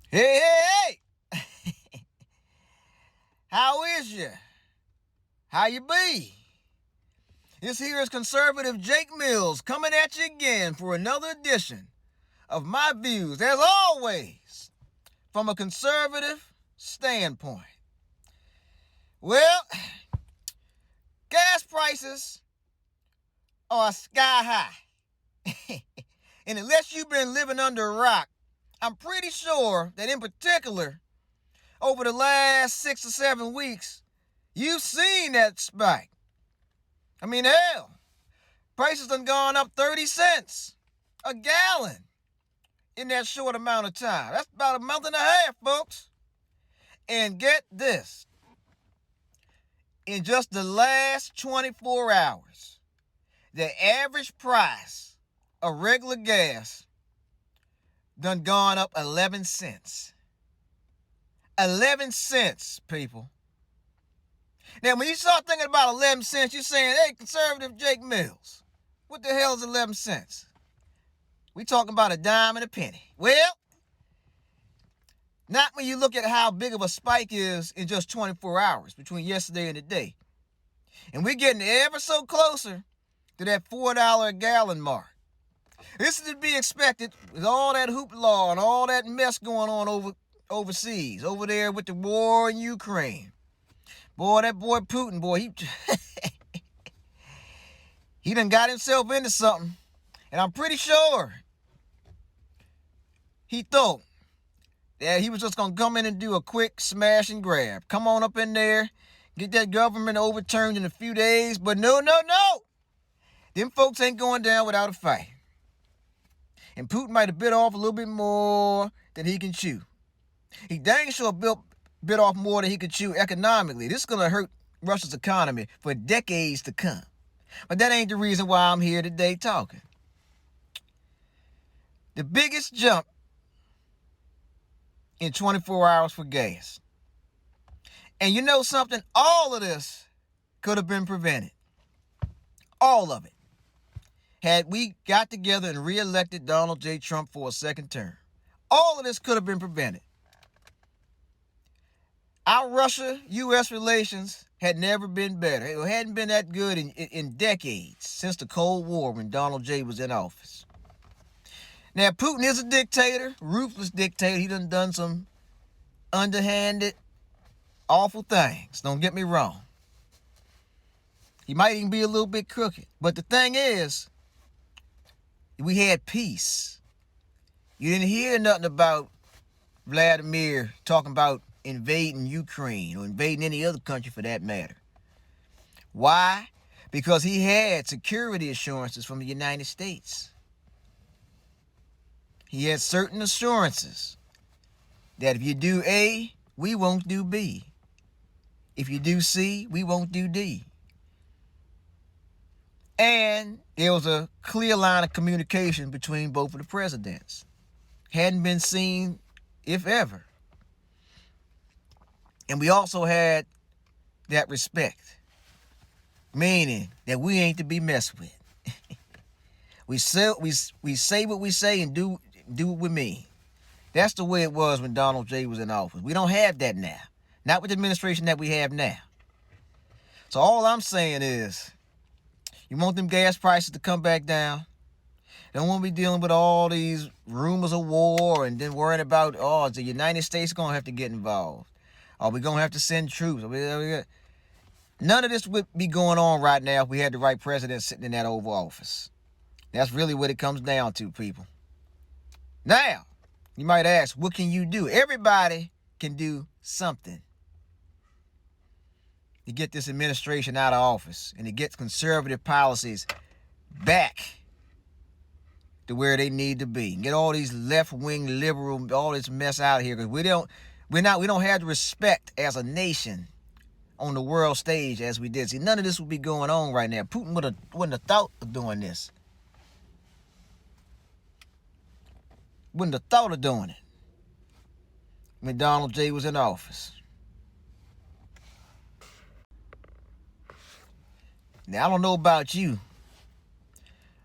Hey, hey, hey! How is you? How you be? This here is conservative Jake Mills coming at you again for another edition of my views, as always, from a conservative standpoint. Well, gas prices are sky high. And unless you've been living under a rock, I'm pretty sure that in particular, over the last 6 or 7 weeks, you've seen that spike. I mean, hell, prices done gone up 30 cents a gallon in that short amount of time. That's about a month and a half, folks. And get this, in just the last 24 hours, the average price of regular gas done gone up 11 cents. 11 cents, people. Now, when you start thinking about 11 cents, you're saying, hey, conservative Jake Mills, what the hell is 11 cents? We talking about a dime and a penny. Well, not when you look at how big of a spike is in just 24 hours between yesterday and today. And we're getting ever so closer to that $4 a gallon mark. This is to be expected with all that hoopla and all that mess going on overseas, over there with the war in Ukraine. Boy, that boy Putin, boy, he done got himself into something. And I'm pretty sure he thought that he was just going to come in and do a quick smash and grab. Come on up in there, get that government overturned in a few days. But no. Them folks ain't going down without a fight. And Putin might have bit off a little bit more than he can chew. He dang sure bit off more than he could chew economically. This is going to hurt Russia's economy for decades to come. But that ain't the reason why I'm here today talking. The biggest jump in 24 hours for gas. And you know something? All of this could have been prevented. All of it. Had we got together and reelected Donald J. Trump for a second term. All of this could have been prevented. Our Russia-U.S. relations had never been better. It hadn't been that good in decades, since the Cold War when Donald J. was in office. Now, Putin is a dictator, ruthless dictator. He done some underhanded, awful things. Don't get me wrong. He might even be a little bit crooked. But the thing is, we had peace. You didn't hear nothing about Vladimir talking about invading Ukraine or invading any other country for that matter. Why? Because he had security assurances from the United States. He had certain assurances that if you do A, we won't do B. If you do C, we won't do D. And there was a clear line of communication between both of the presidents. Hadn't been seen, if ever. And we also had that respect, meaning that we ain't to be messed with. we say what we say and do what we mean. That's the way it was when Donald J. was in office. We don't have that now. Not with the administration that we have now. So all I'm saying is, you want them gas prices to come back down. Don't want to be dealing with all these rumors of war and then worrying about, is the United States going to have to get involved? Are we going to have to send troops? None of this would be going on right now if we had the right president sitting in that Oval Office. That's really what it comes down to, people. Now, you might ask, what can you do? Everybody can do something to get this administration out of office and to get conservative policies back to where they need to be. Get all these left-wing liberal, all this mess out of here, because we don't have the respect as a nation on the world stage as we did. See, none of this would be going on right now. Putin wouldn't have thought of doing this. Wouldn't have thought of doing it when Donald J. was in office. Now, I don't know about you,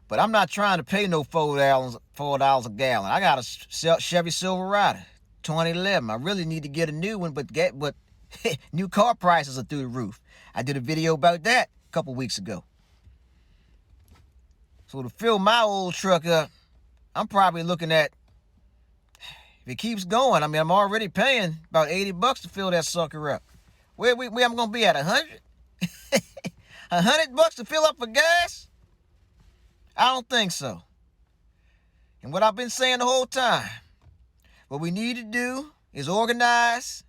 but I'm not trying to pay no $4 a gallon. I got a Chevy Silverado. 2011. I really need to get a new one, but new car prices are through the roof. I did a video about that a couple weeks ago. So to fill my old truck up, I'm probably looking at, if it keeps going, I mean, I'm already paying about $80 to fill that sucker up. Where I'm going to be at, 100? $100 to fill up for gas? I don't think so. And what I've been saying the whole time, what we need to do is organize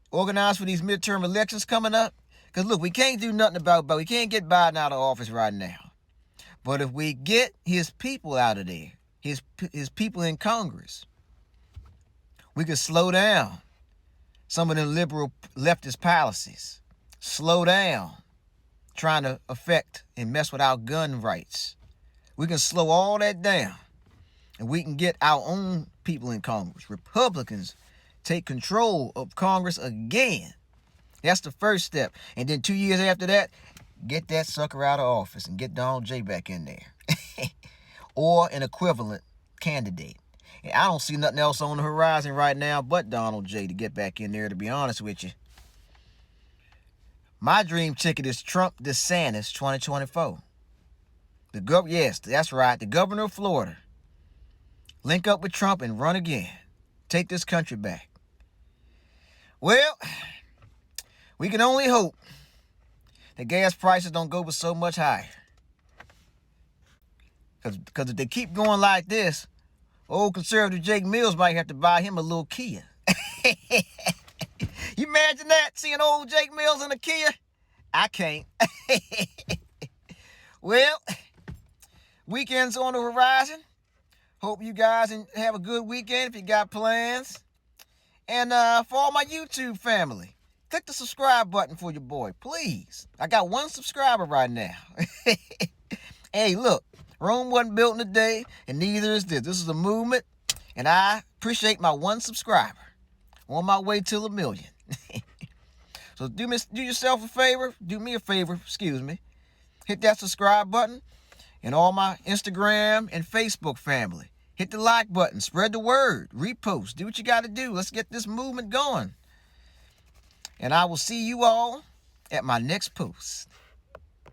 for these midterm elections coming up. Because look, we can't do nothing about we can't get Biden out of office right now. But if we get his people out of there, his people in Congress, we can slow down some of the liberal leftist policies. Slow down trying to affect and mess with our gun rights. We can slow all that down. And we can get our own people in Congress. Republicans take control of Congress again. That's the first step. And then 2 years after that, get that sucker out of office and get Donald J back in there. Or an equivalent candidate. And I don't see nothing else on the horizon right now but Donald J to get back in there, to be honest with you. My dream ticket is Trump DeSantis 2024. Yes, that's right. The governor of Florida. Link up with Trump and run again. Take this country back. Well, we can only hope that gas prices don't go so much higher. Because if they keep going like this, old conservative Jake Mills might have to buy him a little Kia. You imagine that? Seeing old Jake Mills in a Kia? I can't. Well, weekend's on the horizon. Hope you guys have a good weekend if you got plans. And for all my YouTube family, click the subscribe button for your boy, please. I got 1 subscriber right now. Hey, look, Rome wasn't built in a day, and neither is this. This is a movement, and I appreciate my 1 subscriber. On my way to 1 million. So do yourself a favor. Do me a favor, excuse me. Hit that subscribe button. And all my Instagram and Facebook family, hit the like button. Spread the word. Repost. Do what you got to do. Let's get this movement going. And I will see you all at my next post.